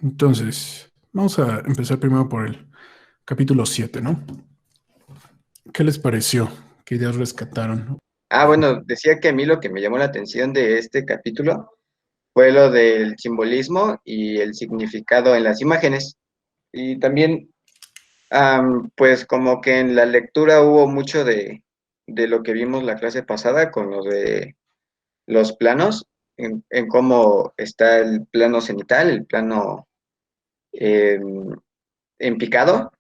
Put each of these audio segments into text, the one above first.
Entonces, vamos a empezar primero por el capítulo 7, ¿no? ¿Qué les pareció? ¿Qué ideas rescataron? Bueno, decía que a mí lo que me llamó la atención de este capítulo fue lo del simbolismo y el significado en las imágenes. Y también, pues como que en la lectura hubo mucho de lo que vimos la clase pasada con lo de los planos, en cómo está el plano cenital, el plano em, en picado,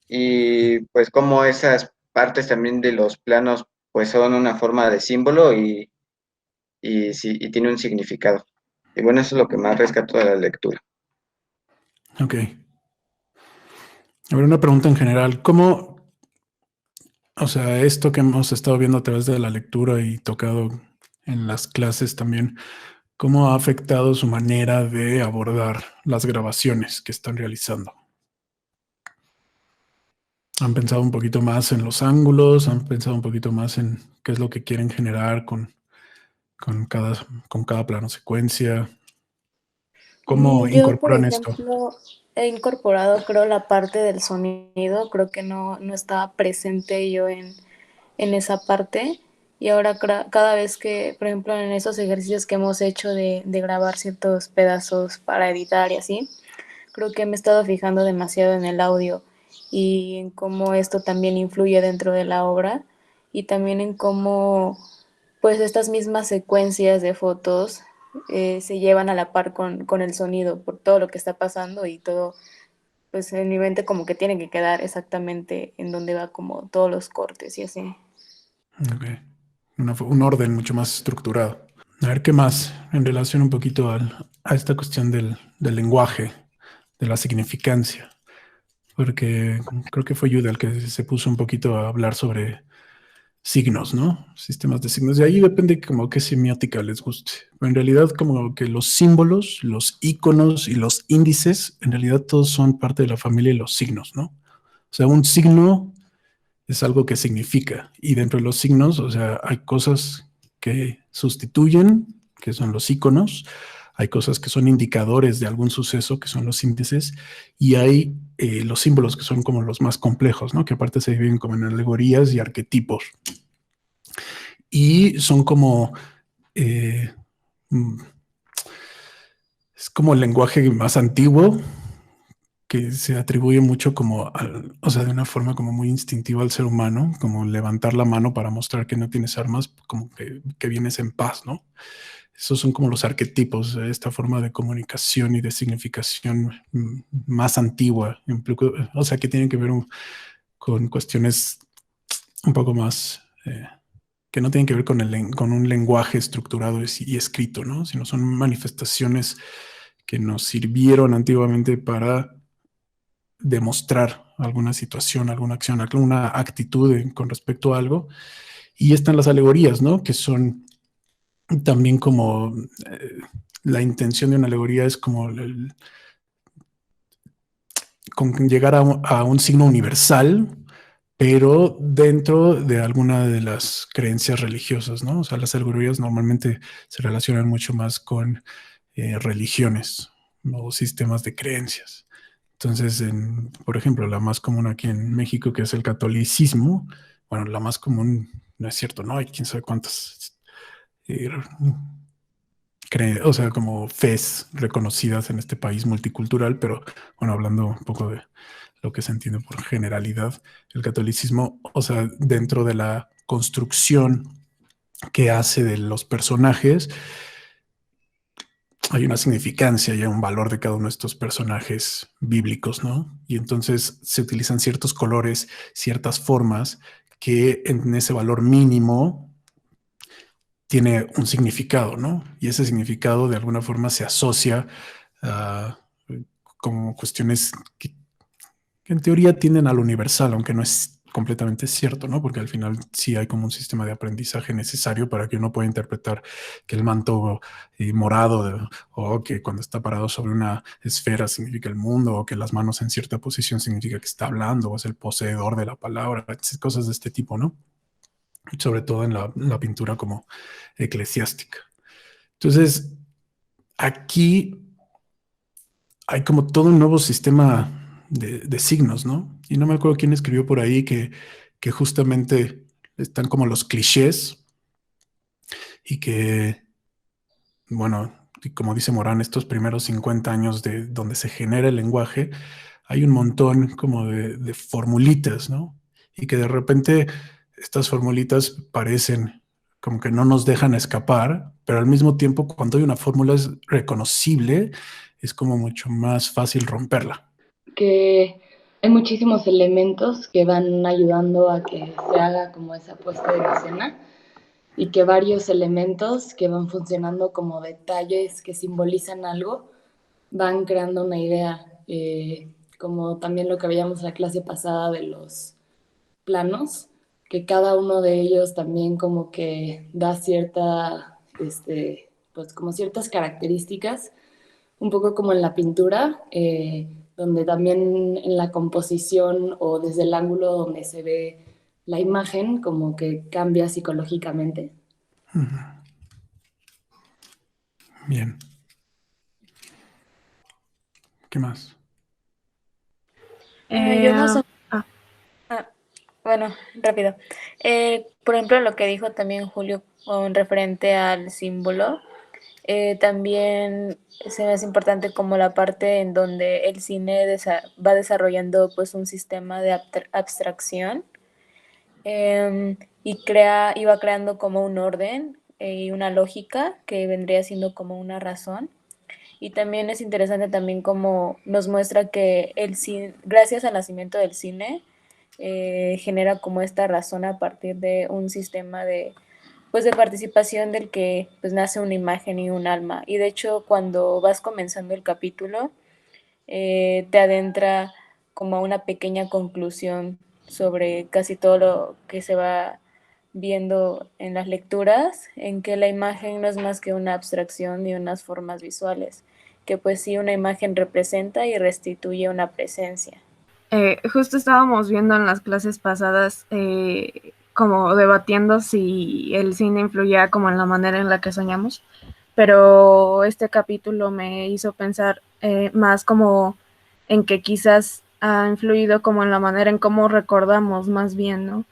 y pues cómo esas partes también de los planos pues son una forma de símbolo y, sí, y tiene un significado. Y bueno, eso es lo que más rescato de la lectura. Ok. A ver, una pregunta en general. ¿Cómo, o sea, esto que hemos estado viendo a través de la lectura y tocado en las clases también, cómo ha afectado su manera de abordar las grabaciones que están realizando? ¿Han pensado un poquito más en los ángulos? ¿Han pensado un poquito más en qué es lo que quieren generar con con cada plano secuencia? ¿Cómo Yo, por incorporan esto? ejemplo, he incorporado, creo, la parte del sonido. Creo que no estaba presente yo en esa parte. Y ahora cada vez que, por ejemplo, en esos ejercicios que hemos hecho de grabar ciertos pedazos para editar y así, creo que me he estado fijando demasiado en el audio y en cómo esto también influye dentro de la obra y también en cómo pues estas mismas secuencias de fotos se llevan a la par con el sonido por todo lo que está pasando y todo, pues en mi mente como que tiene que quedar exactamente en donde va como todos los cortes y así. Ok. Un orden mucho más estructurado. A ver, ¿qué más en relación un poquito a esta cuestión del lenguaje, de la significancia? Porque creo que fue Yuda el que se puso un poquito a hablar sobre signos, ¿no? Sistemas de signos. De ahí depende como qué semiótica les guste. Pero en realidad como que los símbolos, los iconos y los índices, en realidad todos son parte de la familia de los signos, ¿no? O sea, un signo es algo que significa. Y dentro de los signos, o sea, hay cosas que sustituyen, que son los iconos, hay cosas que son indicadores de algún suceso, que son los índices, y hay los símbolos que son como los más complejos, ¿no? Que aparte se dividen como en alegorías y arquetipos. Y son como, eh, mm, es como el lenguaje más antiguo, que se atribuye mucho como, o sea, de una forma como muy instintiva al ser humano, como levantar la mano para mostrar que no tienes armas, como que vienes en paz, ¿no? Esos son como los arquetipos, esta forma de comunicación y de significación más antigua, o sea, que tienen que ver con cuestiones un poco más, que no tienen que ver con un lenguaje estructurado y escrito, ¿no? Sino son manifestaciones que nos sirvieron antiguamente para demostrar alguna situación, alguna acción, alguna actitud con respecto a algo. Y están las alegorías, ¿no? Que son también como la intención de una alegoría es como con llegar a un signo universal, pero dentro de alguna de las creencias religiosas, ¿no? O sea, las alegorías normalmente se relacionan mucho más con religiones o sistemas de creencias. Entonces, por ejemplo, la más común aquí en México, que es el catolicismo, bueno, la más común, no es cierto, ¿no? Hay quién sabe cuántas, eh, o sea, como fes reconocidas en este país multicultural, pero bueno, hablando un poco de lo que se entiende por generalidad, el catolicismo, o sea, dentro de la construcción que hace de los personajes, hay una significancia y un valor de cada uno de estos personajes bíblicos, ¿no? Y entonces se utilizan ciertos colores, ciertas formas que en ese valor mínimo tiene un significado, ¿no? Y ese significado de alguna forma se asocia a como cuestiones que en teoría tienden a lo universal, aunque no es completamente cierto, ¿no? Porque al final sí hay como un sistema de aprendizaje necesario para que uno pueda interpretar que el manto morado o que cuando está parado sobre una esfera significa el mundo o que las manos en cierta posición significa que está hablando o es el poseedor de la palabra, cosas de este tipo, ¿no? Sobre todo en la pintura como eclesiástica. Entonces, aquí hay como todo un nuevo sistema de signos, ¿no? Y no me acuerdo quién escribió por ahí que justamente están como los clichés y que, bueno, y como dice Morán, estos primeros 50 años de donde se genera el lenguaje, hay un montón como de formulitas, ¿no? Y que de repente estas formulitas parecen como que no nos dejan escapar, pero al mismo tiempo cuando hay una fórmula es reconocible, es como mucho más fácil romperla. Que hay muchísimos elementos que van ayudando a que se haga como esa puesta en escena y que varios elementos que van funcionando como detalles que simbolizan algo van creando una idea, como también lo que veíamos en la clase pasada de los planos, que cada uno de ellos también como que da cierta, pues como ciertas características, un poco como en la pintura, donde también en la composición o desde el ángulo donde se ve la imagen, como que cambia psicológicamente. Bien. ¿Qué más? Yo más o Ah, Bueno, rápido. Por ejemplo, lo que dijo también Julio con referente al símbolo, también se me hace importante como la parte en donde el cine va desarrollando pues un sistema de abstracción, y va creando como un orden y una lógica que vendría siendo como una razón. Y también es interesante también como nos muestra que el cine, gracias al nacimiento del cine, genera como esta razón a partir de un sistema pues de participación del que pues nace una imagen y un alma. Y de hecho cuando vas comenzando el capítulo, te adentra como a una pequeña conclusión sobre casi todo lo que se va viendo en las lecturas, en que la imagen no es más que una abstracción de unas formas visuales, que pues sí una imagen representa y restituye una presencia. justo estábamos viendo en las clases pasadas como debatiendo si el cine influía como en la manera en la que soñamos, pero este capítulo me hizo pensar más como en que quizás ha influido como en la manera en cómo recordamos más bien, ¿no?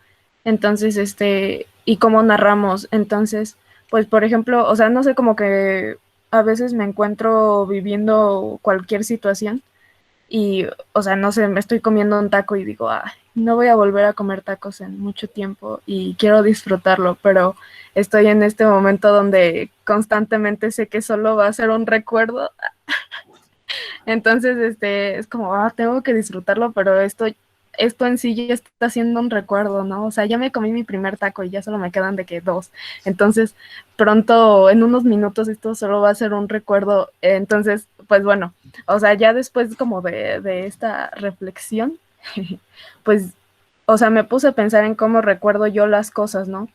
Entonces, y cómo narramos. Entonces, pues por ejemplo, o sea, no sé, como que a veces me encuentro viviendo cualquier situación y, o sea, no sé, me estoy comiendo un taco y digo, ay, no voy a volver a comer tacos en mucho tiempo y quiero disfrutarlo, pero estoy en este momento donde constantemente sé que solo va a ser un recuerdo. Entonces, es como, tengo que disfrutarlo, pero esto en sí ya está siendo un recuerdo, ¿no? O sea, ya me comí mi primer taco y ya solo me quedan de que dos. Entonces, pronto, en unos minutos, esto solo va a ser un recuerdo. Entonces, pues bueno, o sea, ya después como de esta reflexión, pues, o sea, me puse a pensar en cómo recuerdo yo las cosas, ¿no?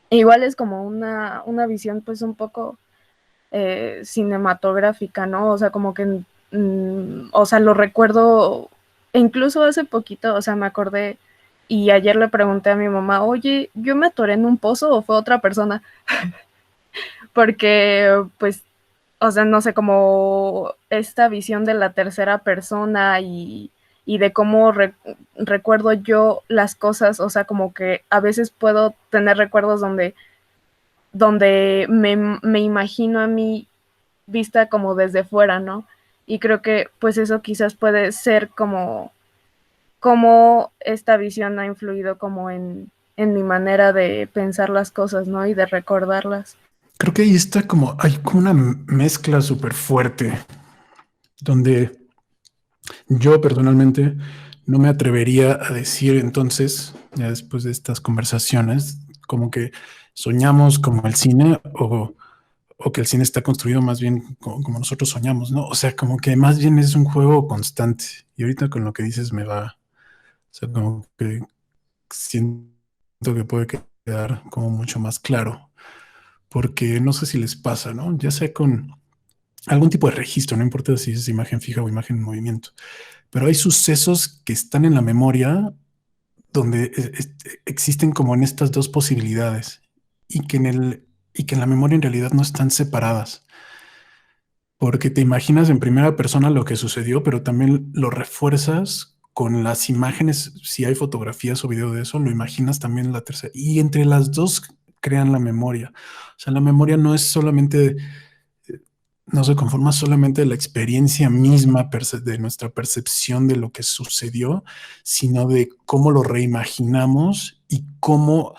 Igual es como una visión pues un poco cinematográfica, ¿no? O sea, como que, o sea, lo recuerdo, incluso hace poquito, o sea, me acordé y ayer le pregunté a mi mamá, oye, ¿yo me atoré en un pozo o fue otra persona? Porque, pues, o sea, no sé, como esta visión de la tercera persona y de cómo recuerdo yo las cosas, o sea, como que a veces puedo tener recuerdos donde me imagino a mí vista como desde fuera, ¿no? Y creo que pues eso quizás puede ser como esta visión ha influido como en mi manera de pensar las cosas, ¿no? Y de recordarlas. Creo que ahí está como, hay como una mezcla súper fuerte, donde yo personalmente no me atrevería a decir entonces, ya después de estas conversaciones, como que soñamos como el cine o que el cine está construido más bien como nosotros soñamos, ¿no? O sea, como que más bien es un juego constante. Y ahorita con lo que dices me va, o sea, como que siento que puede quedar como mucho más claro, porque no sé si les pasa, ¿no? Ya sea con algún tipo de registro, no importa si es imagen fija o imagen en movimiento, pero hay sucesos que están en la memoria donde existen como en estas dos posibilidades y que en la memoria en realidad no están separadas. porque te imaginas en primera persona lo que sucedió, pero también lo refuerzas con las imágenes. Si hay fotografías o video de eso, lo imaginas también en la tercera. Y entre las dos crean la memoria. O sea, la memoria no es solamente, no se conforma solamente de la experiencia misma de nuestra percepción de lo que sucedió, sino de cómo lo reimaginamos y cómo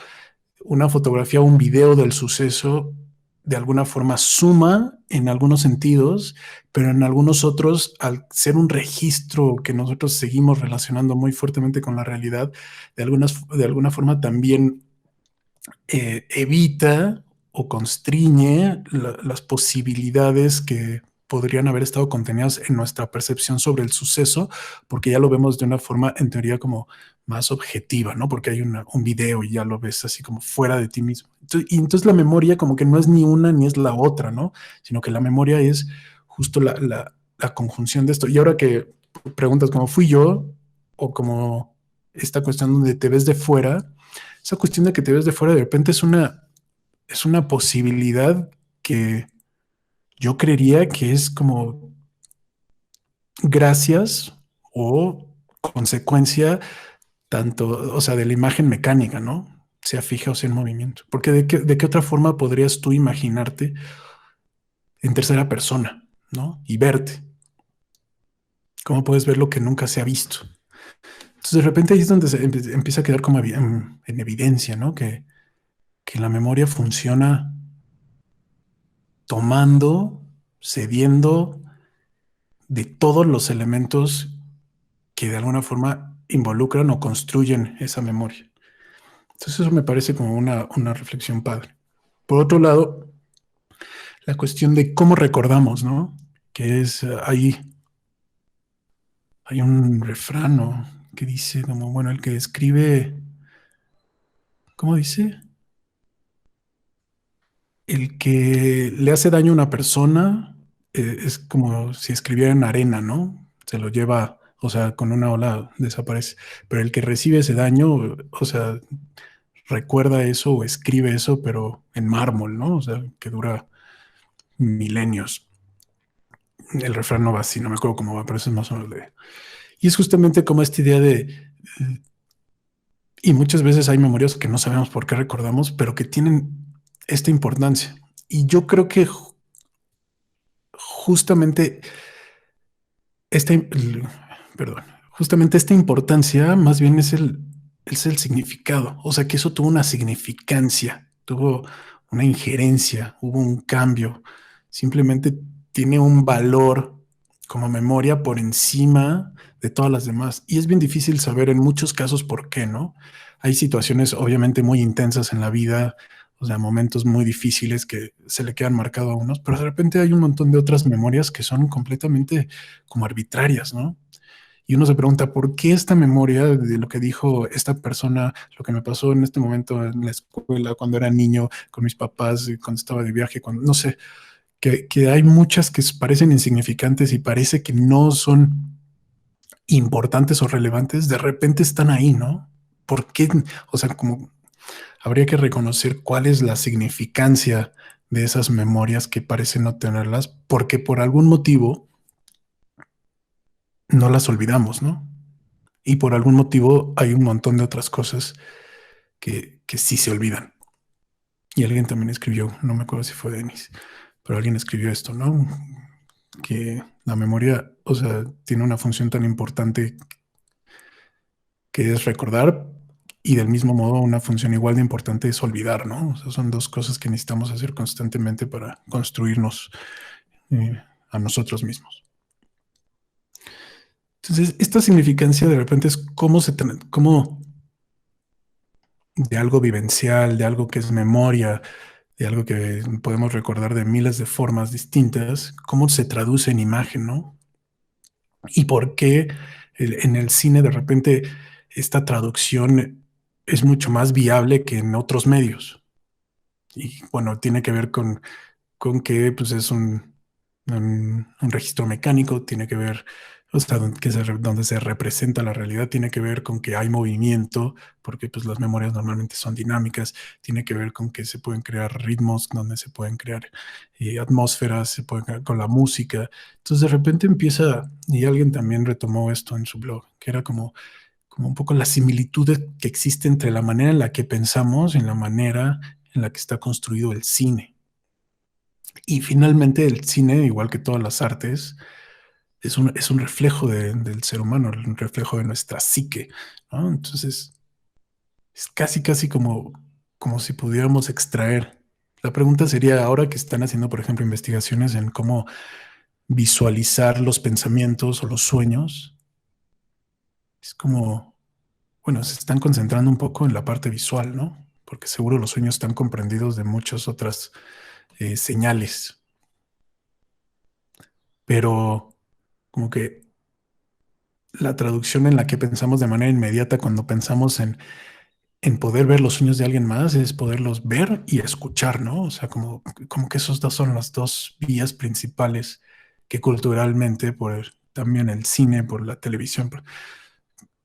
una fotografía o un video del suceso de alguna forma suma en algunos sentidos, pero en algunos otros, al ser un registro que nosotros seguimos relacionando muy fuertemente con la realidad, de alguna forma también evita o constriñe las posibilidades que podrían haber estado contenidas en nuestra percepción sobre el suceso, porque ya lo vemos de una forma, en teoría, como más objetiva, ¿no? Porque hay un video y ya lo ves así como fuera de ti mismo. Entonces la memoria como que no es ni una ni es la otra, ¿no? Sino que la memoria es justo la conjunción de esto. Y ahora que preguntas cómo fui yo o como esta cuestión donde te ves de fuera, esa cuestión de que te ves de fuera de repente es una posibilidad que yo creería que es como gracias o consecuencia tanto, o sea, de la imagen mecánica, ¿no? Sea fija o sea en movimiento. Porque de qué otra forma podrías tú imaginarte en tercera persona, ¿no? Y verte. ¿Cómo puedes ver lo que nunca se ha visto? Entonces, de repente ahí es donde se empieza a quedar como en evidencia, ¿no? Que la memoria funciona tomando, cediendo de todos los elementos que de alguna forma involucran o construyen esa memoria. Entonces eso me parece como una reflexión padre. Por otro lado, la cuestión de cómo recordamos, ¿no? Que es, hay un refrán, ¿no? Que dice como, bueno, el que escribe, ¿cómo dice? El que le hace daño a una persona es como si escribiera en arena, ¿no? Se lo lleva, o sea, con una ola desaparece. Pero el que recibe ese daño, o sea, recuerda eso o escribe eso, pero en mármol, ¿no? O sea, que dura milenios. El refrán no va así, no me acuerdo cómo va, pero eso es más o menos de... Y es justamente como esta idea de... Y muchas veces hay memorias que no sabemos por qué recordamos, pero que tienen esta importancia. Y yo creo que justamente esta, perdón, justamente esta importancia más bien es el significado. O sea, que eso tuvo una significancia, tuvo una injerencia, hubo un cambio. Simplemente tiene un valor como memoria por encima de todas las demás. Y es bien difícil saber en muchos casos por qué, ¿no? Hay situaciones obviamente muy intensas en la vida, o sea, momentos muy difíciles que se le quedan marcados a unos, pero de repente hay un montón de otras memorias que son completamente como arbitrarias, ¿no? Y uno se pregunta, ¿por qué esta memoria de lo que dijo esta persona, lo que me pasó en este momento en la escuela, cuando era niño, con mis papás, cuando estaba de viaje, cuando, no sé, que hay muchas que parecen insignificantes y parece que no son importantes o relevantes, de repente están ahí, ¿no? ¿Por qué? O sea, como habría que reconocer cuál es la significancia de esas memorias que parecen no tenerlas, porque por algún motivo no las olvidamos, ¿no? Y por algún motivo hay un montón de otras cosas que sí se olvidan. Y alguien también escribió, no me acuerdo si fue Denis, pero alguien escribió esto, ¿no? Que la memoria, o sea, tiene una función tan importante que es recordar y del mismo modo una función igual de importante es olvidar, ¿no? O sea, son dos cosas que necesitamos hacer constantemente para construirnos a nosotros mismos. Entonces, esta significancia de repente es cómo de algo vivencial, de algo que es memoria, de algo que podemos recordar de miles de formas distintas, cómo se traduce en imagen, ¿no? Y por qué en el cine de repente esta traducción es mucho más viable que en otros medios. Y bueno, tiene que ver con que pues, es un registro mecánico, tiene que ver o sea, donde se representa la realidad, tiene que ver con que hay movimiento, porque pues las memorias normalmente son dinámicas, tiene que ver con que se pueden crear ritmos, donde se pueden crear atmósferas, se pueden crear con la música. Entonces de repente empieza, y alguien también retomó esto en su blog, que era como un poco la similitud que existe entre la manera en la que pensamos y la manera en la que está construido el cine. Y finalmente el cine, igual que todas las artes, es un reflejo del ser humano, un reflejo de nuestra psique, ¿no? Entonces, es casi como si pudiéramos extraer. La pregunta sería, ahora que están haciendo, por ejemplo, investigaciones en cómo visualizar los pensamientos o los sueños, es como, bueno, se están concentrando un poco en la parte visual, ¿no? Porque seguro los sueños están comprendidos de muchas otras señales, pero como que la traducción en la que pensamos de manera inmediata cuando pensamos en poder ver los sueños de alguien más es poderlos ver y escuchar, ¿no? O sea, como que esos dos son las dos vías principales que culturalmente, por también el cine, por la televisión,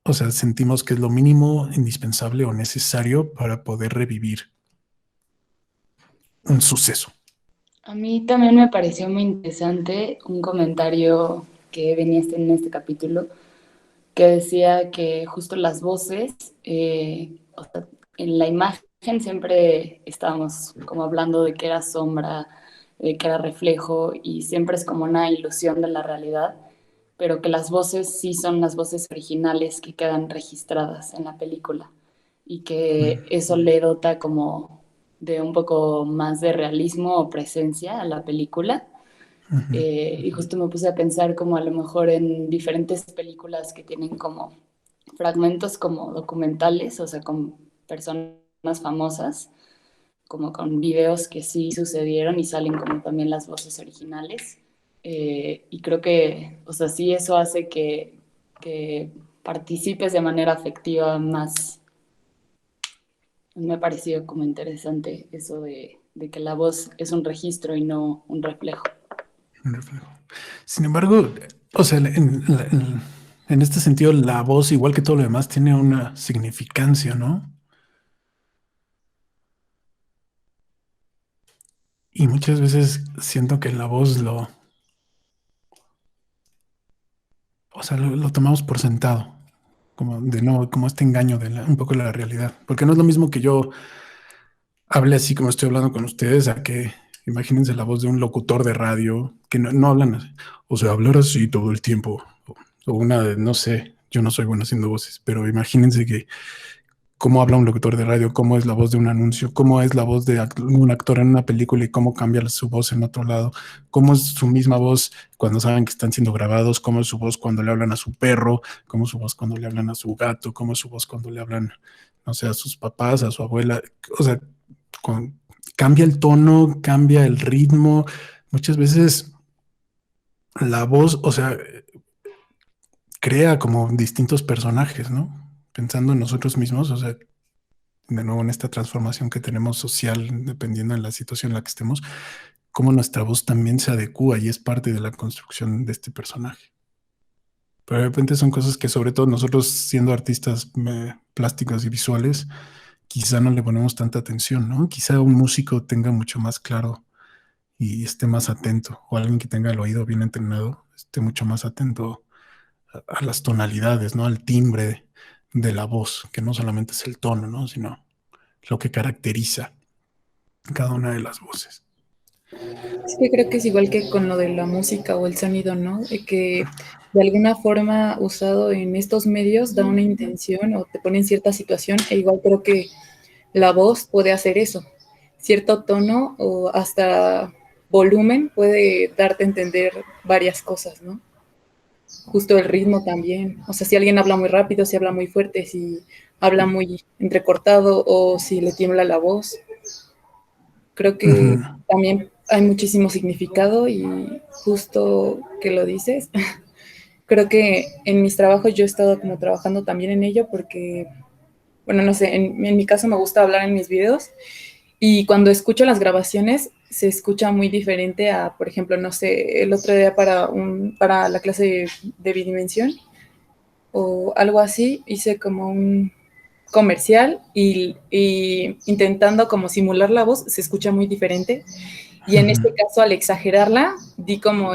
o sea, sentimos que es lo mínimo indispensable o necesario para poder revivir un suceso. A mí también me pareció muy interesante un comentario que venía en este capítulo que decía que justo las voces, o sea, en la imagen siempre estábamos como hablando de que era sombra, de que era reflejo y siempre es como una ilusión de la realidad, pero que las voces sí son las voces originales que quedan registradas en la película y que eso le dota como de un poco más de realismo o presencia a la película. Y justo me puse a pensar como a lo mejor en diferentes películas que tienen como fragmentos como documentales, o sea, con personas famosas, como con videos que sí sucedieron y salen como también las voces originales. Y creo que, o sea, sí eso hace que participes de manera afectiva más. Me ha parecido como interesante eso de que la voz es un registro y no un reflejo. Un reflejo. Sin embargo, o sea, en este sentido, la voz, igual que todo lo demás, tiene una significancia, ¿no? Y muchas veces siento que la voz o sea, lo tomamos por sentado, como de nuevo, como este engaño de un poco de la realidad. Porque no es lo mismo que yo hable así como estoy hablando con ustedes, a que imagínense la voz de un locutor de radio que no hablan así, o sea, hablar así todo el tiempo, o una de, no sé, yo no soy bueno haciendo voces, pero imagínense que cómo habla un locutor de radio, cómo es la voz de un anuncio, cómo es la voz de un actor en una película y cómo cambia su voz en otro lado, cómo es su misma voz cuando saben que están siendo grabados, cómo es su voz cuando le hablan a su perro, cómo es su voz cuando le hablan a su gato, cómo es su voz cuando le hablan, no sé, a sus papás, a su abuela. O sea, con- cambia el tono, cambia el ritmo. Muchas veces la voz, o sea, crea como distintos personajes, ¿no? Pensando en nosotros mismos, o sea, de nuevo en esta transformación que tenemos social, dependiendo de la situación en la que estemos, cómo nuestra voz también se adecúa y es parte de la construcción de este personaje. Pero de repente son cosas que sobre todo nosotros siendo artistas plásticos y visuales, quizá no le ponemos tanta atención, ¿no? Quizá un músico tenga mucho más claro y esté más atento, o alguien que tenga el oído bien entrenado, esté mucho más atento a las tonalidades, ¿no? Al timbre de la voz, que no solamente es el tono, ¿no? Sino lo que caracteriza cada una de las voces. Es que creo que es igual que con lo de la música o el sonido, ¿no? De que de alguna forma usado en estos medios da una intención o te pone en cierta situación, e igual creo que la voz puede hacer eso. Cierto tono o hasta volumen puede darte a entender varias cosas, ¿no? Justo el ritmo también. O sea, si alguien habla muy rápido, si habla muy fuerte, si habla muy entrecortado o si le tiembla la voz. Creo que Ujú. también hay muchísimo significado y justo que lo dices, creo que en mis trabajos yo he estado como trabajando también en ello porque, bueno, no sé, en mi caso me gusta hablar en mis videos y cuando escucho las grabaciones se escucha muy diferente a, por ejemplo, no sé, el otro día para la clase de bidimensión o algo así, hice como un comercial y intentando como simular la voz, se escucha muy diferente. Y en este caso, al exagerarla, di como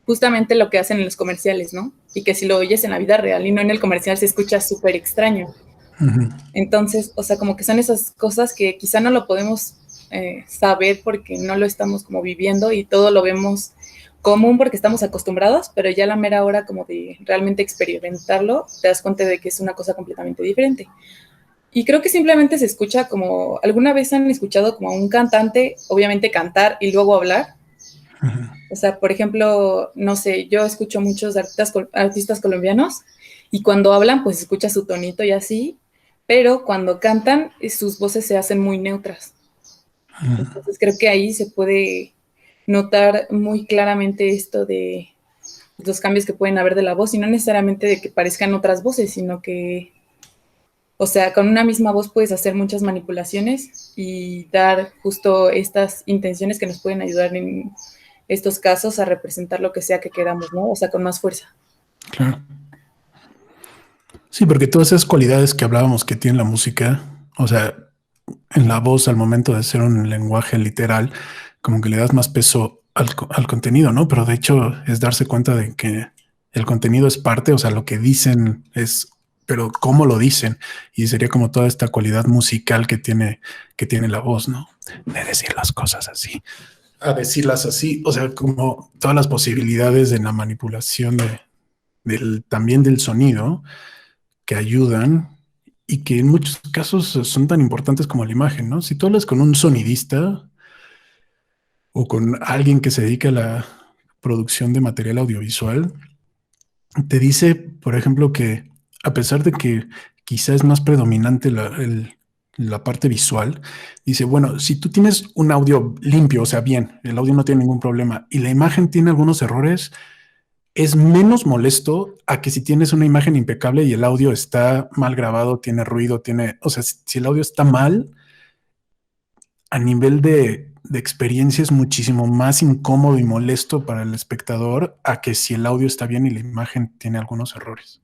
justamente lo que hacen en los comerciales, ¿no? Y que si lo oyes en la vida real y no en el comercial, se escucha súper extraño. Entonces, o sea, como que son esas cosas que quizá no lo podemos saber porque no lo estamos como viviendo y todo lo vemos común porque estamos acostumbrados, pero ya a la mera hora como de realmente experimentarlo, te das cuenta de que es una cosa completamente diferente. Y creo que simplemente se escucha como, ¿alguna vez han escuchado como a un cantante, obviamente cantar y luego hablar? O sea, por ejemplo, no sé, yo escucho muchos artistas colombianos y cuando hablan, pues escucha su tonito y así, pero cuando cantan, sus voces se hacen muy neutras. Entonces creo que ahí se puede notar muy claramente esto de los cambios que pueden haber de la voz y no necesariamente de que parezcan otras voces, sino que, o sea, con una misma voz puedes hacer muchas manipulaciones y dar justo estas intenciones que nos pueden ayudar en estos casos a representar lo que sea que queramos, ¿no? O sea, con más fuerza. Claro. Sí, porque todas esas cualidades que hablábamos que tiene la música, o sea, en la voz al momento de ser un lenguaje literal, como que le das más peso al contenido, ¿no? Pero de hecho es darse cuenta de que el contenido es parte, o sea, lo que dicen es, pero cómo lo dicen. Y sería como toda esta cualidad musical que tiene la voz, ¿no? De decir las cosas así, a decirlas así, o sea, como todas las posibilidades de la manipulación también del sonido que ayudan y que en muchos casos son tan importantes como la imagen, ¿no? Si tú hablas con un sonidista o con alguien que se dedica a la producción de material audiovisual, te dice, por ejemplo, que a pesar de que quizá es más predominante la parte visual, dice, bueno, si tú tienes un audio limpio, o sea, bien, el audio no tiene ningún problema y la imagen tiene algunos errores, es menos molesto a que si tienes una imagen impecable y el audio está mal grabado, tiene ruido, o sea, si el audio está mal, a nivel de experiencia es muchísimo más incómodo y molesto para el espectador a que si el audio está bien y la imagen tiene algunos errores.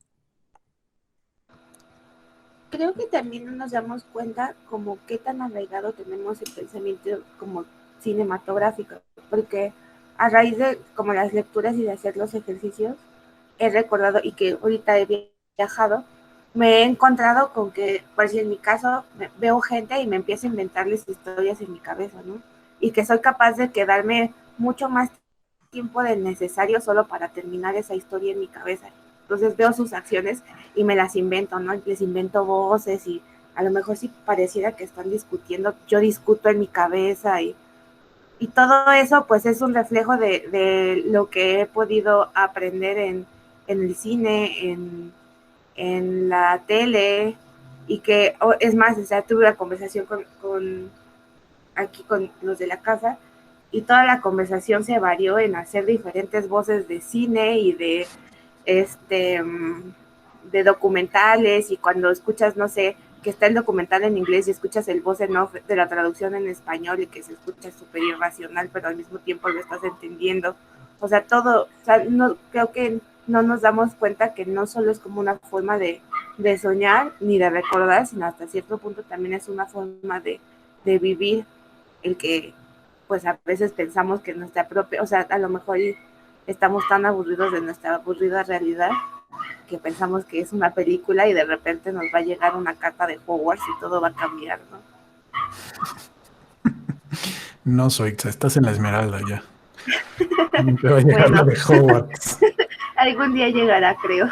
Creo que también no nos damos cuenta como qué tan arraigado tenemos el pensamiento como cinematográfico, porque a raíz de como las lecturas y de hacer los ejercicios, he recordado y que ahorita he viajado, me he encontrado con que, por si en mi caso, veo gente y me empiezo a inventarles historias en mi cabeza, ¿no? Y que soy capaz de quedarme mucho más tiempo del necesario solo para terminar esa historia en mi cabeza. Entonces veo sus acciones y me las invento, ¿no? Les invento voces y a lo mejor si pareciera que están discutiendo, yo discuto en mi cabeza y todo eso pues es un reflejo de lo que he podido aprender en el cine, en la tele y que es más, o sea, tuve una conversación aquí con los de la casa y toda la conversación se varió en hacer diferentes voces de cine y de documentales y cuando escuchas, no sé, que está el documental en inglés y escuchas el voz en off de la traducción en español y que se escucha súper irracional, pero al mismo tiempo lo estás entendiendo. O sea, todo, o sea, no, creo que no nos damos cuenta que no solo es como una forma de soñar ni de recordar, sino hasta cierto punto también es una forma de vivir el que pues a veces pensamos que nuestra propia, o sea, a lo mejor estamos tan aburridos de nuestra aburrida realidad que pensamos que es una película y de repente nos va a llegar una carta de Hogwarts y todo va a cambiar, ¿no? No, Zoixa, estás en la Esmeralda ya. Te va a llegar la de Hogwarts. Algún día llegará, creo.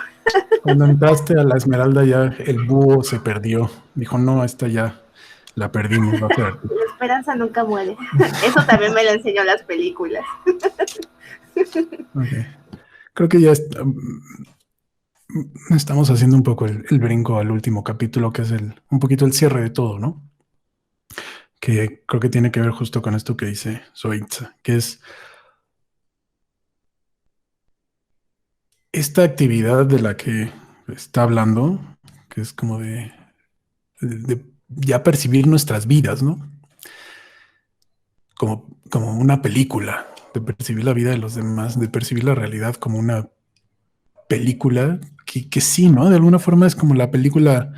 Cuando entraste a la Esmeralda ya el búho se perdió. Dijo, no, esta ya la perdimos. Va a ser. La esperanza nunca muere. Eso también me lo enseñó las películas. Okay. Creo que ya estamos haciendo un poco el brinco al último capítulo, que es un poquito el cierre de todo, ¿no? Que creo que tiene que ver justo con esto que dice Zoitza, que es esta actividad de la que está hablando, que es como de ya percibir nuestras vidas, ¿no? como una película, de percibir la vida de los demás, de percibir la realidad como una película que sí, ¿no? De alguna forma es como la película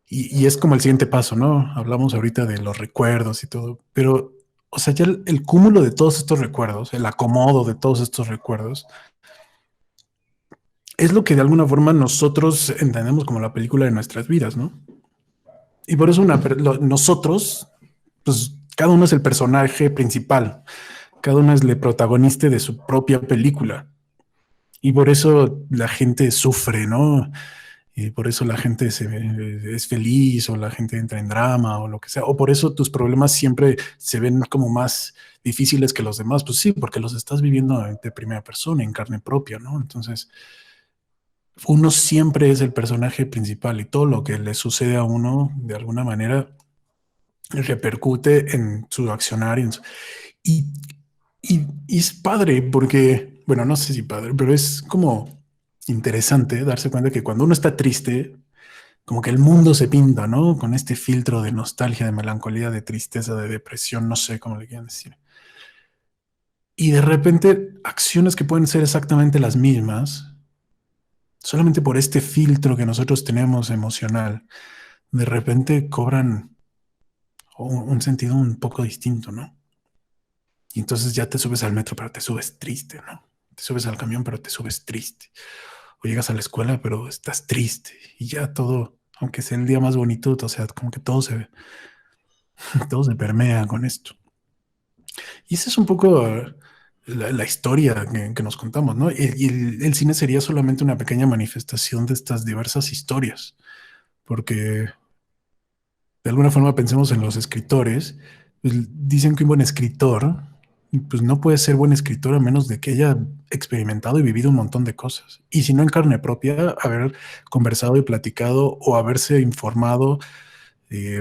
y es como el siguiente paso, ¿no? Hablamos ahorita de los recuerdos y todo, pero, o sea, ya el cúmulo de todos estos recuerdos, el acomodo de todos estos recuerdos, es lo que de alguna forma nosotros entendemos como la película de nuestras vidas, ¿no? Y por eso nosotros, pues cada uno es el personaje principal, cada uno es el protagonista de su propia película. Y por eso la gente sufre, ¿no? Y por eso la gente es feliz o la gente entra en drama o lo que sea. O por eso tus problemas siempre se ven como más difíciles que los demás. Pues sí, porque los estás viviendo de primera persona, en carne propia, ¿no? Entonces, uno siempre es el personaje principal y todo lo que le sucede a uno de alguna manera repercute en su accionar y, y es padre porque, bueno, no sé si padre, pero es como interesante darse cuenta que cuando uno está triste, como que el mundo se pinta, ¿no? Con este filtro de nostalgia, de melancolía, de tristeza, de depresión, no sé cómo le quieran decir. Y de repente, acciones que pueden ser exactamente las mismas, solamente por este filtro que nosotros tenemos emocional, de repente cobran un sentido un poco distinto, ¿no? Y entonces ya te subes al metro, pero te subes triste, ¿no? Te subes al camión, pero te subes triste. O llegas a la escuela, pero estás triste. Y ya todo, aunque sea el día más bonito, o sea, como que todo se permea con esto. Y esa es un poco la historia que nos contamos, ¿no? Y el cine sería solamente una pequeña manifestación de estas diversas historias. Porque de alguna forma pensemos en los escritores, pues, dicen que un buen escritor, pues no puede ser buen escritor a menos de que haya experimentado y vivido un montón de cosas. Y si no en carne propia, haber conversado y platicado o haberse informado.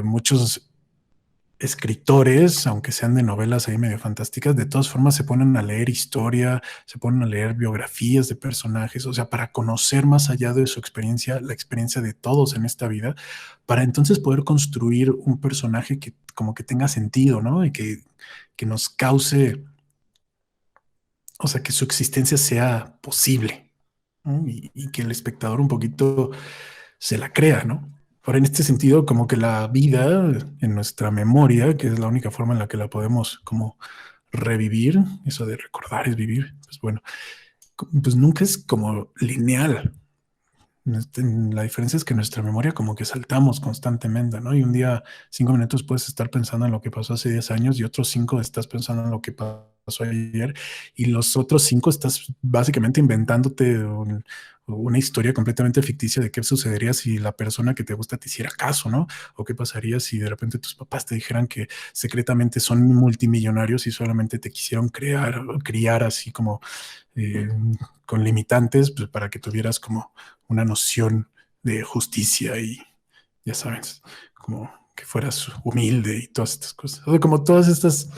Muchos escritores, aunque sean de novelas ahí medio fantásticas, de todas formas se ponen a leer historia, se ponen a leer biografías de personajes, o sea, para conocer más allá de su experiencia, la experiencia de todos en esta vida, para entonces poder construir un personaje que como que tenga sentido, ¿no? Y que nos cause, o sea, que su existencia sea posible, ¿no? Y que el espectador un poquito se la crea, ¿no? Ahora, en este sentido, como que la vida en nuestra memoria, que es la única forma en la que la podemos como revivir, eso de recordar es vivir, pues bueno, pues nunca es como lineal. La diferencia es que nuestra memoria como que saltamos constantemente, ¿no? Y un día, 5 minutos puedes estar pensando en lo que pasó hace 10 años y otros 5 estás pensando en lo que pasó ayer y los otros 5 estás básicamente inventándote una historia completamente ficticia de qué sucedería si la persona que te gusta te hiciera caso, ¿no? O qué pasaría si de repente tus papás te dijeran que secretamente son multimillonarios y solamente te quisieron criar así como eh, con limitantes, pues para que tuvieras como una noción de justicia y ya sabes, como que fueras humilde y todas estas cosas. O sea, como todas estas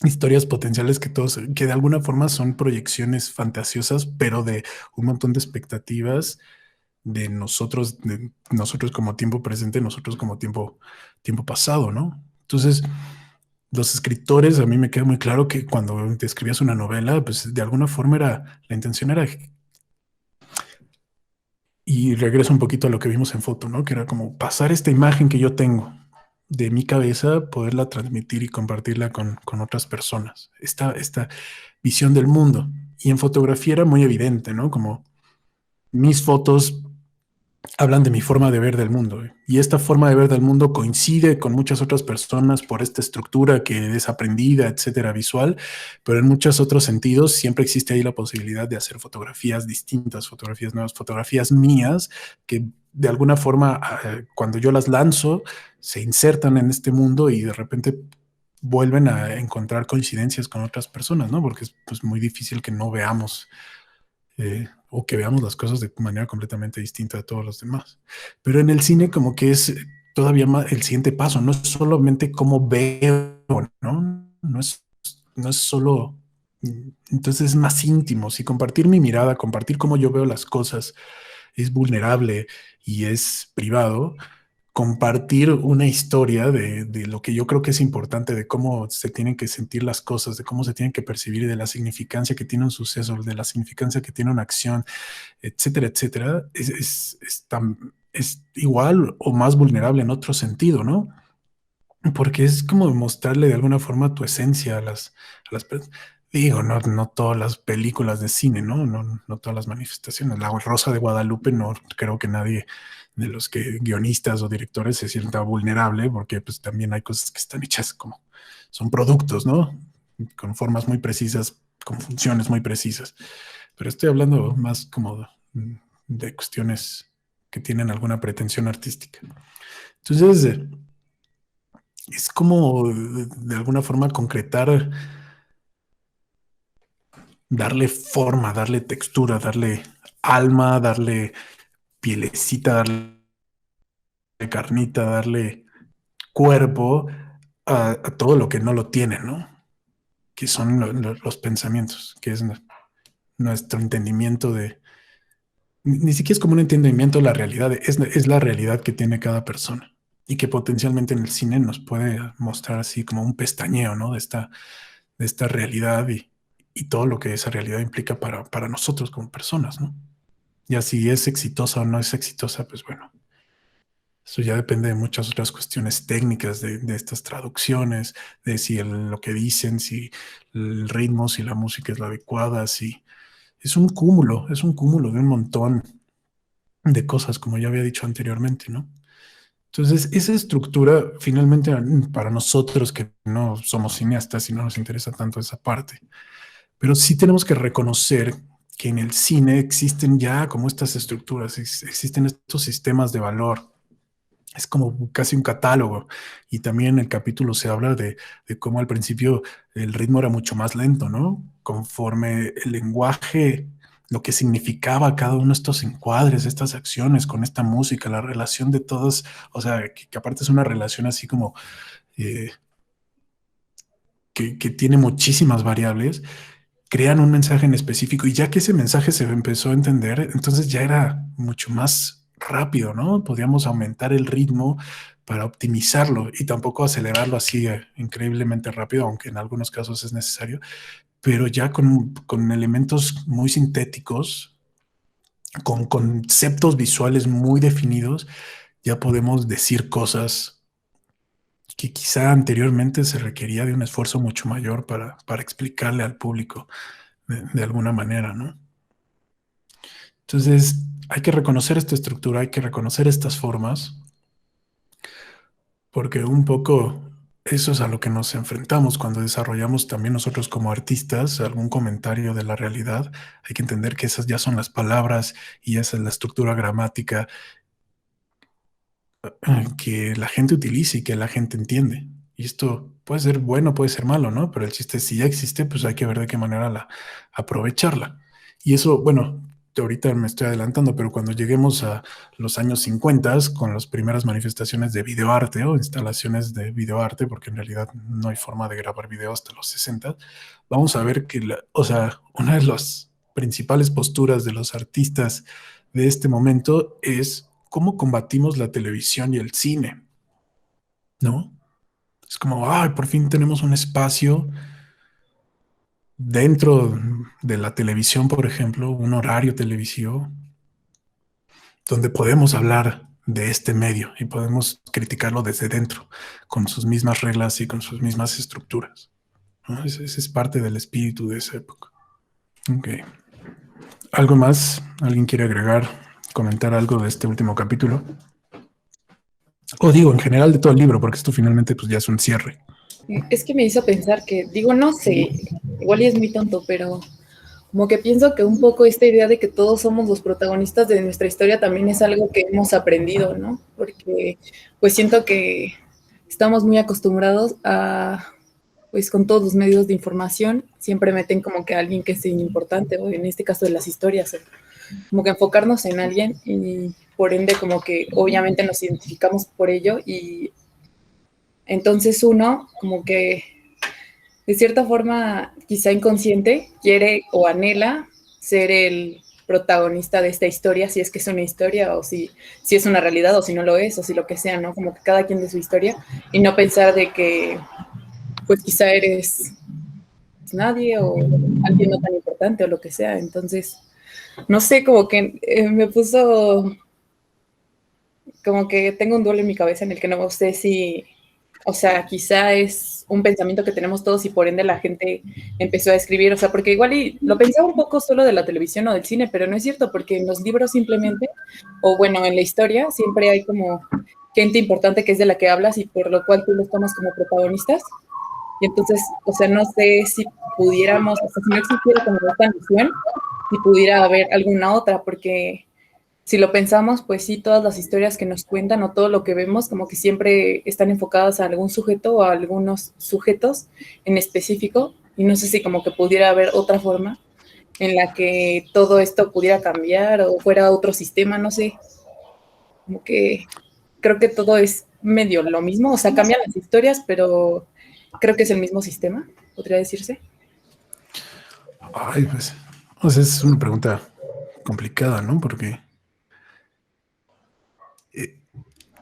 historias potenciales que de alguna forma son proyecciones fantasiosas, pero de un montón de expectativas de nosotros como tiempo presente, nosotros como tiempo pasado, ¿no? Entonces, los escritores, a mí me queda muy claro que cuando te escribías una novela, pues de alguna forma la intención era, y regreso un poquito a lo que vimos en foto, ¿no? Que era como pasar esta imagen que yo tengo de mi cabeza, poderla transmitir y compartirla con otras personas. Esta visión del mundo. Y en fotografía era muy evidente, ¿no? Como mis fotos hablan de mi forma de ver del mundo. Y esta forma de ver del mundo coincide con muchas otras personas por esta estructura que es aprendida, etcétera, visual, pero en muchos otros sentidos siempre existe ahí la posibilidad de hacer fotografías distintas, fotografías nuevas, fotografías mías que de alguna forma cuando yo las lanzo se insertan en este mundo y de repente vuelven a encontrar coincidencias con otras personas, ¿no? Porque es pues, muy difícil que no veamos o que veamos las cosas de manera completamente distinta de todos los demás. Pero en el cine como que es todavía más el siguiente paso, no es solamente cómo veo, ¿no? No es solo... Entonces es más íntimo. Si compartir mi mirada, compartir cómo yo veo las cosas es vulnerable y es privado, compartir una historia de lo que yo creo que es importante, de cómo se tienen que sentir las cosas, de cómo se tienen que percibir, de la significancia que tiene un suceso, de la significancia que tiene una acción, etcétera, etcétera, es igual o más vulnerable en otro sentido, ¿no? Porque es como mostrarle de alguna forma tu esencia digo, no todas las películas de cine, ¿no? No todas las manifestaciones. La Rosa de Guadalupe, no creo que nadie de los que guionistas o directores se sienta vulnerable, porque pues también hay cosas que están hechas como, son productos, ¿no? Con formas muy precisas, con funciones muy precisas. Pero estoy hablando más como de cuestiones que tienen alguna pretensión artística. Entonces, es como de alguna forma concretar, darle forma, darle textura, darle alma, darle pielecita, darle carnita, darle cuerpo a todo lo que no lo tiene, ¿no? Que son los pensamientos, que es nuestro entendimiento ni siquiera es como un entendimiento de la realidad, es la realidad que tiene cada persona y que potencialmente en el cine nos puede mostrar así como un pestañeo, ¿no? De esta realidad y todo lo que esa realidad implica para nosotros como personas, ¿no? Ya si es exitosa o no es exitosa, pues bueno, eso ya depende de muchas otras cuestiones técnicas de estas traducciones, de si lo que dicen, si el ritmo, si la música es la adecuada, si es un cúmulo de un montón de cosas, como ya había dicho anteriormente, ¿no? Entonces, esa estructura, finalmente, para nosotros que no somos cineastas y no nos interesa tanto esa parte, pero sí tenemos que reconocer que en el cine existen ya como estas estructuras, existen estos sistemas de valor. Es como casi un catálogo. Y también en el capítulo se habla de cómo al principio el ritmo era mucho más lento, ¿no? Conforme el lenguaje, lo que significaba cada uno de estos encuadres, estas acciones con esta música, la relación de todos, o sea, que aparte es una relación así como eh, que tiene muchísimas variables, crean un mensaje en específico y ya que ese mensaje se empezó a entender, entonces ya era mucho más rápido, ¿no? Podíamos aumentar el ritmo para optimizarlo y tampoco acelerarlo así increíblemente rápido, aunque en algunos casos es necesario, pero ya con elementos muy sintéticos, con conceptos visuales muy definidos, ya podemos decir cosas que quizá anteriormente se requería de un esfuerzo mucho mayor para explicarle al público de alguna manera, ¿no? Entonces, hay que reconocer esta estructura, hay que reconocer estas formas, porque un poco eso es a lo que nos enfrentamos cuando desarrollamos también nosotros como artistas algún comentario de la realidad. Hay que entender que esas ya son las palabras y esa es la estructura gramática que la gente utiliza y que la gente entiende. Y esto puede ser bueno, puede ser malo, ¿no? Pero el chiste es, si ya existe, pues hay que ver de qué manera aprovecharla. Y eso, bueno, ahorita me estoy adelantando, pero cuando lleguemos a los años 50, con las primeras manifestaciones de videoarte o instalaciones de videoarte, porque en realidad no hay forma de grabar video hasta los 60, vamos a ver que, o sea, una de las principales posturas de los artistas de este momento es cómo combatimos la televisión y el cine, ¿no? Es como, ay, por fin tenemos un espacio dentro de la televisión, por ejemplo, un horario televisivo, donde podemos hablar de este medio y podemos criticarlo desde dentro, con sus mismas reglas y con sus mismas estructuras, ¿no? Ese es parte del espíritu de esa época. Ok. ¿Algo más? ¿Alguien quiere agregar, comentar algo de este último capítulo? O digo, en general de todo el libro, porque esto finalmente pues ya es un cierre. Es que me hizo pensar que, digo, no sé, igual y es muy tonto, pero como que pienso que un poco esta idea de que todos somos los protagonistas de nuestra historia también es algo que hemos aprendido, ¿no? Porque pues siento que estamos muy acostumbrados a, pues con todos los medios de información, siempre meten como que a alguien que es importante, o en este caso de las historias, como que enfocarnos en alguien y por ende como que obviamente nos identificamos por ello y entonces uno como que de cierta forma quizá inconsciente quiere o anhela ser el protagonista de esta historia, si es que es una historia o si es una realidad o si no lo es o si lo que sea, ¿no? Como que cada quien de su historia y no pensar de que pues quizá eres nadie o alguien no tan importante o lo que sea. Entonces, no sé, como que me puso, como que tengo un duelo en mi cabeza en el que no sé si, o sea, quizá es un pensamiento que tenemos todos y por ende la gente empezó a escribir, o sea, porque igual y lo pensaba un poco solo de la televisión o del cine, pero no es cierto, porque en los libros simplemente, o bueno, en la historia, siempre hay como gente importante que es de la que hablas y por lo cual tú los tomas como protagonistas. Y entonces, o sea, no sé si pudiéramos, o sea, si no existiera como esta misión, si pudiera haber alguna otra, porque si lo pensamos, pues sí, todas las historias que nos cuentan o todo lo que vemos, como que siempre están enfocadas a algún sujeto o a algunos sujetos en específico, y no sé si como que pudiera haber otra forma en la que todo esto pudiera cambiar o fuera otro sistema, no sé, como que creo que todo es medio lo mismo, o sea, cambian las historias, pero creo que es el mismo sistema, podría decirse. Ay, pues, o sea, es una pregunta complicada, ¿no? Porque,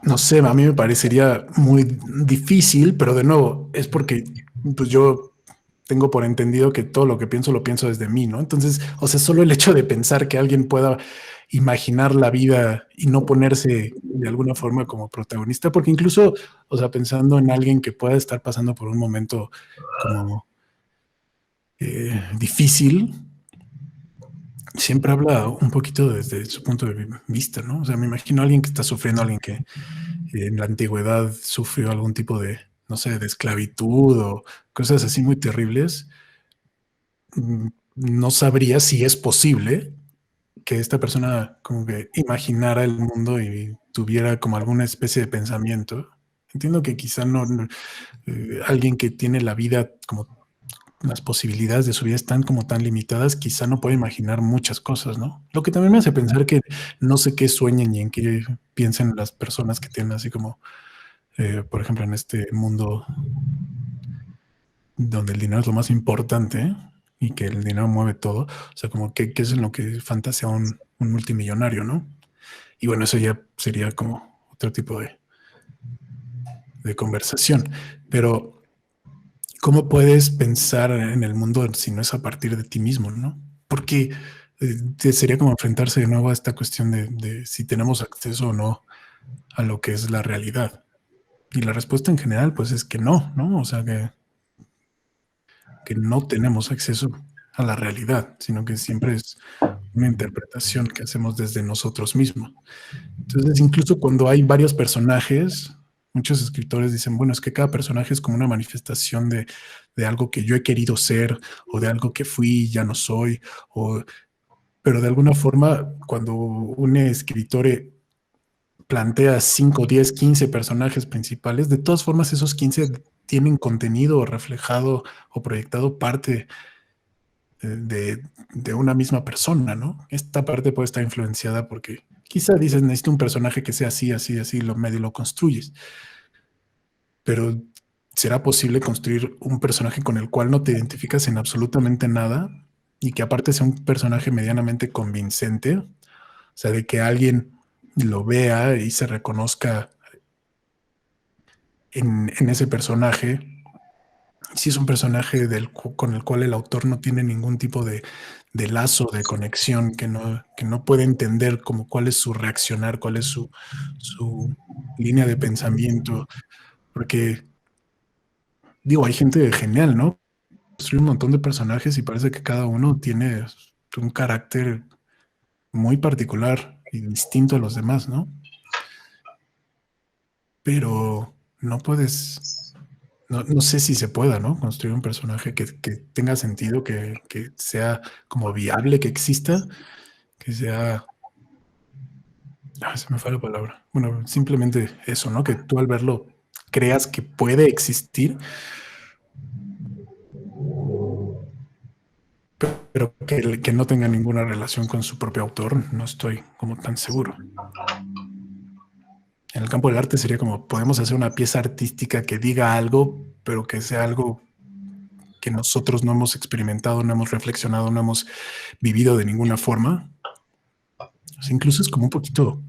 no sé, a mí me parecería muy difícil, pero de nuevo, es porque pues yo tengo por entendido que todo lo que pienso lo pienso desde mí, ¿no? Entonces, o sea, solo el hecho de pensar que alguien pueda imaginar la vida y no ponerse de alguna forma como protagonista, porque incluso, o sea, pensando en alguien que pueda estar pasando por un momento como difícil, siempre habla un poquito desde su punto de vista, ¿no? O sea, me imagino a alguien que está sufriendo, alguien que en la antigüedad sufrió algún tipo de, no sé, de esclavitud o cosas así muy terribles. No sabría si es posible que esta persona como que imaginara el mundo y tuviera como alguna especie de pensamiento. Entiendo que quizá alguien que tiene la vida como las posibilidades de su vida están como tan limitadas, quizá no puede imaginar muchas cosas, ¿no? Lo que también me hace pensar que no sé qué sueñan y en qué piensan las personas que tienen así como, por ejemplo, en este mundo donde el dinero es lo más importante y que el dinero mueve todo, o sea, como que qué es en lo que fantasea un multimillonario, ¿no? Y bueno, eso ya sería como otro tipo de conversación, pero ¿cómo puedes pensar en el mundo si no es a partir de ti mismo, no? Porque sería como enfrentarse de nuevo a esta cuestión de si tenemos acceso o no a lo que es la realidad. Y la respuesta en general, pues es que no, ¿no? O sea, que no tenemos acceso a la realidad, sino que siempre es una interpretación que hacemos desde nosotros mismos. Entonces, incluso cuando hay varios personajes, muchos escritores dicen, bueno, es que cada personaje es como una manifestación de algo que yo he querido ser o de algo que fui y ya no soy. Pero de alguna forma, cuando un escritor plantea 5, 10, 15 personajes principales, de todas formas esos 15 tienen contenido reflejado o proyectado parte de una misma persona, ¿no? Esta parte puede estar influenciada porque quizá dices, necesito un personaje que sea así, así, así, lo medio lo construyes. Pero ¿será posible construir un personaje con el cual no te identificas en absolutamente nada y que aparte sea un personaje medianamente convincente? O sea, de que alguien lo vea y se reconozca en ese personaje. Si es un personaje con el cual el autor no tiene ningún tipo de lazo, de conexión, que no puede entender como cuál es su reaccionar, cuál es su línea de pensamiento. Porque, digo, hay gente genial, ¿no? Construye un montón de personajes y parece que cada uno tiene un carácter muy particular y distinto a los demás, ¿no? Pero no puedes, no sé si se pueda, ¿no? Construir un personaje que tenga sentido, que sea como viable, que exista, que sea... se me fue la palabra. Bueno, simplemente eso, ¿no? Que tú al verlo creas que puede existir, pero que no tenga ninguna relación con su propio autor, no estoy como tan seguro. En el campo del arte sería como, podemos hacer una pieza artística que diga algo, pero que sea algo que nosotros no hemos experimentado, no hemos reflexionado, no hemos vivido de ninguna forma. O sea, incluso es como un poquito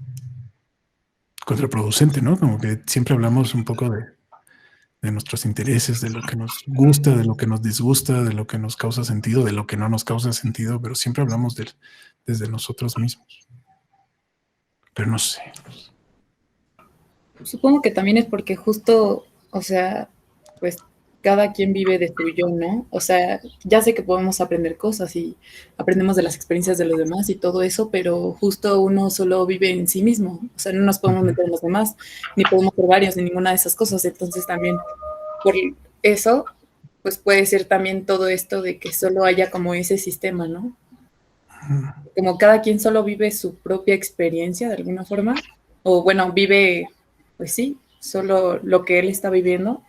contraproducente, ¿no? Como que siempre hablamos un poco de nuestros intereses, de lo que nos gusta, de lo que nos disgusta, de lo que nos causa sentido, de lo que no nos causa sentido, pero siempre hablamos desde nosotros mismos. Pero no sé. Supongo que también es porque justo, o sea, pues cada quien vive de su yo, ¿no? O sea, ya sé que podemos aprender cosas y aprendemos de las experiencias de los demás y todo eso, pero justo uno solo vive en sí mismo. O sea, no nos podemos meter en los demás, ni podemos ser varios, ni ninguna de esas cosas. Entonces también por eso, pues puede ser también todo esto de que solo haya como ese sistema, ¿no? Como cada quien solo vive su propia experiencia de alguna forma, o bueno, vive, pues sí, solo lo que él está viviendo,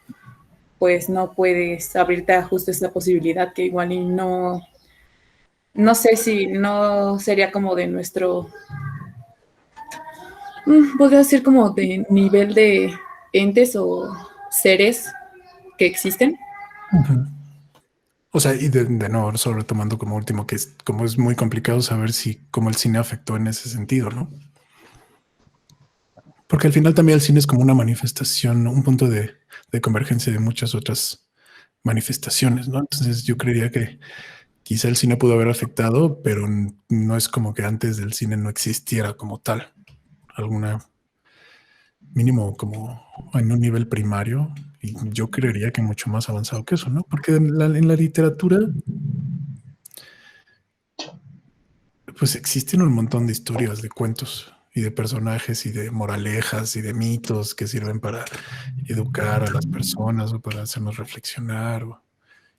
pues no puedes abrirte a justo esta posibilidad que igual y no sé si no sería como de nuestro, podría decir como de nivel de entes o seres que existen. O sea, y de nuevo, solo retomando como último, que es como es muy complicado saber cómo el cine afectó en ese sentido, ¿no? Porque al final también el cine es como una manifestación, un punto de convergencia de muchas otras manifestaciones, ¿no? Entonces yo creería que quizá el cine pudo haber afectado, pero no es como que antes del cine no existiera como tal. Alguna mínimo como en un nivel primario, y yo creería que mucho más avanzado que eso, ¿no? Porque en la literatura pues existen un montón de historias, de cuentos y de personajes y de moralejas y de mitos que sirven para educar a las personas o para hacernos reflexionar.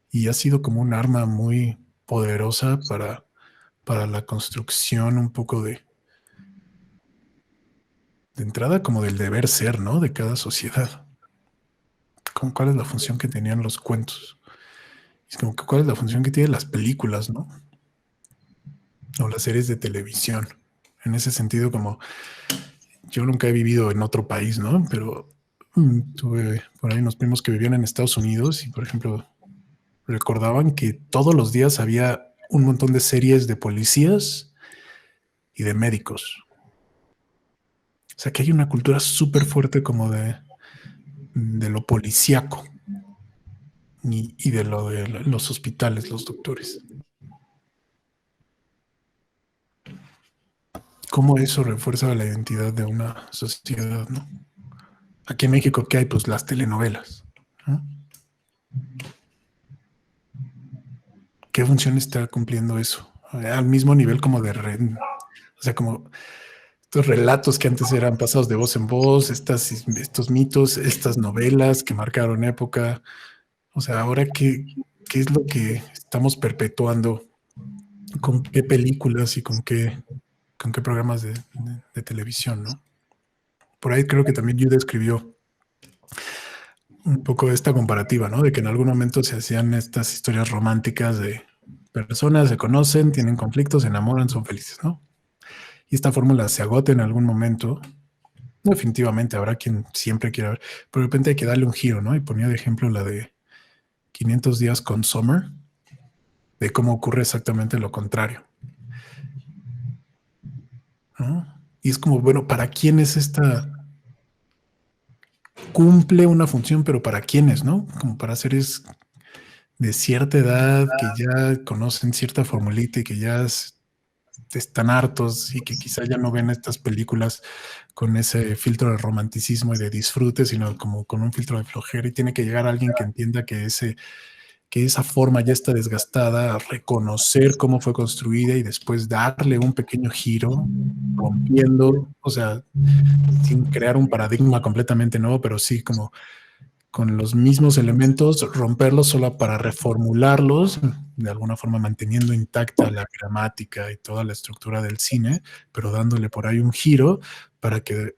Y ha sido como un arma muy poderosa para la construcción un poco de entrada como del deber ser, ¿no? De cada sociedad. Como cuál es la función que tenían los cuentos. Es como que cuál es la función que tienen las películas, ¿no? O las series de televisión. En ese sentido, como yo nunca he vivido en otro país, ¿no? Pero tuve por ahí unos primos que vivían en Estados Unidos y, por ejemplo, recordaban que todos los días había un montón de series de policías y de médicos. O sea, que hay una cultura súper fuerte como de lo policíaco y de lo de los hospitales, los doctores. ¿Cómo eso refuerza la identidad de una sociedad, no? Aquí en México, ¿qué hay? Pues las telenovelas, ¿no? ¿Qué función está cumpliendo eso? Al mismo nivel como de red, o sea, como estos relatos que antes eran pasados de voz en voz, estos mitos, estas novelas que marcaron época. O sea, ahora qué es lo que estamos perpetuando, con qué películas y con qué programas de televisión, ¿no? Por ahí creo que también Yude escribió un poco esta comparativa, ¿no? De que en algún momento se hacían estas historias románticas de personas, se conocen, tienen conflictos, se enamoran, son felices, ¿no? Y esta fórmula se agota en algún momento. Definitivamente habrá quien siempre quiera ver, pero de repente hay que darle un giro, ¿no? Y ponía de ejemplo la de 500 días con Summer, de cómo ocurre exactamente lo contrario, ¿no? Y es como, bueno, ¿para quién es esta? Cumple una función, pero ¿para quiénes, no? Como para seres de cierta edad que ya conocen cierta formulita y que ya están hartos y que quizá ya no ven estas películas con ese filtro de romanticismo y de disfrute, sino como con un filtro de flojera, y tiene que llegar alguien que entienda que esa forma ya está desgastada, reconocer cómo fue construida y después darle un pequeño giro, rompiendo, o sea, sin crear un paradigma completamente nuevo, pero sí como con los mismos elementos, romperlos solo para reformularlos, de alguna forma manteniendo intacta la gramática y toda la estructura del cine, pero dándole por ahí un giro para que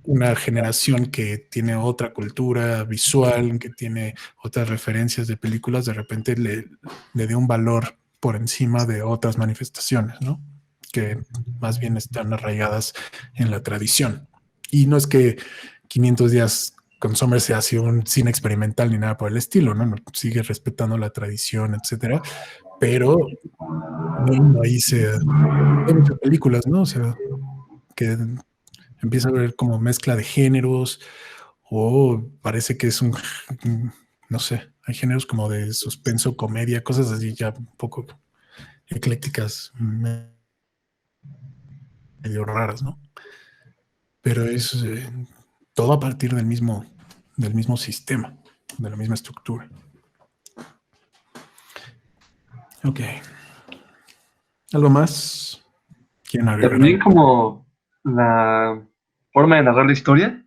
una generación que tiene otra cultura visual, que tiene otras referencias de películas, de repente le dé un valor por encima de otras manifestaciones, ¿no? Que más bien están arraigadas en la tradición. Y no es que 500 días con Somerset hacia un cine experimental ni nada por el estilo, ¿no? Sigue respetando la tradición, etcétera, pero no hice hay muchas películas, ¿no? O sea, que empieza a ver como mezcla de géneros o parece que es no sé, hay géneros como de suspenso, comedia, cosas así ya un poco eclécticas, medio raras, ¿no? Pero es todo a partir del mismo sistema, de la misma estructura. Ok. ¿Algo más? ¿Quieren agregar También algo? como la forma de narrar la historia,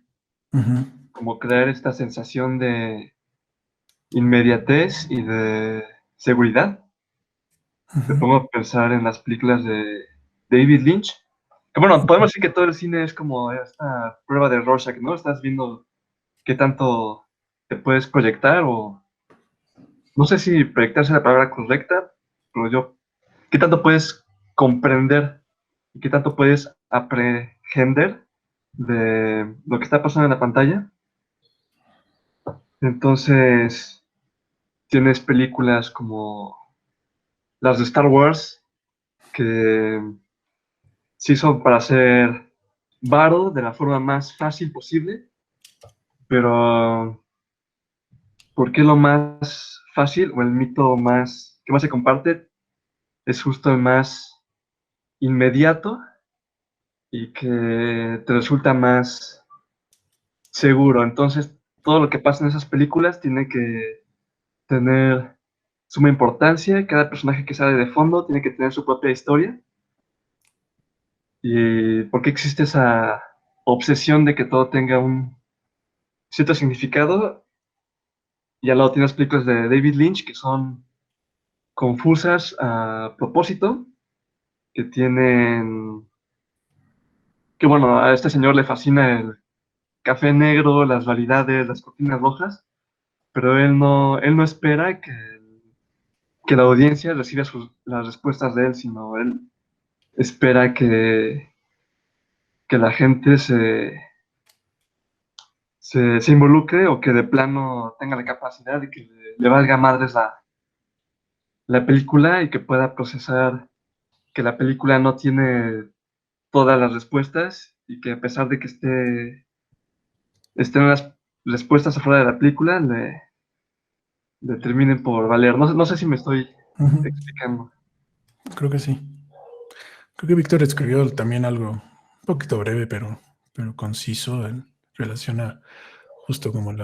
Ujú. como crear esta sensación de inmediatez y de seguridad. Me Ujú. pongo a pensar en las películas de David Lynch. Que bueno, podemos decir que todo el cine es como esta prueba de Rorschach, ¿no? Estás viendo qué tanto te puedes proyectar o no sé si proyectarse es la palabra correcta, pero yo, qué tanto puedes comprender y qué tanto puedes aprehender de lo que está pasando en la pantalla. Entonces, tienes películas como las de Star Wars, que sí son para hacer varo de la forma más fácil posible, pero ¿por qué lo más fácil o el mito más que más se comparte es justo el más inmediato y que te resulta más seguro? Entonces, todo lo que pasa en esas películas tiene que tener suma importancia, cada personaje que sale de fondo tiene que tener su propia historia. ¿Y por qué existe esa obsesión de que todo tenga un cierto significado? Y al lado tienes películas de David Lynch que son confusas a propósito, que tienen, que bueno, a este señor le fascina el café negro, las variedades, las cortinas rojas, pero él no espera que la audiencia reciba las respuestas de él, sino él espera que la gente se involucre o que de plano tenga la capacidad de que le valga madres la película y que pueda procesar que la película no tiene todas las respuestas y que a pesar de que estén las respuestas afuera de la película, le terminen por valer. No sé si me estoy Ujú. explicando. Creo que sí. Creo que Víctor escribió también algo un poquito breve, pero conciso en relación a justo como el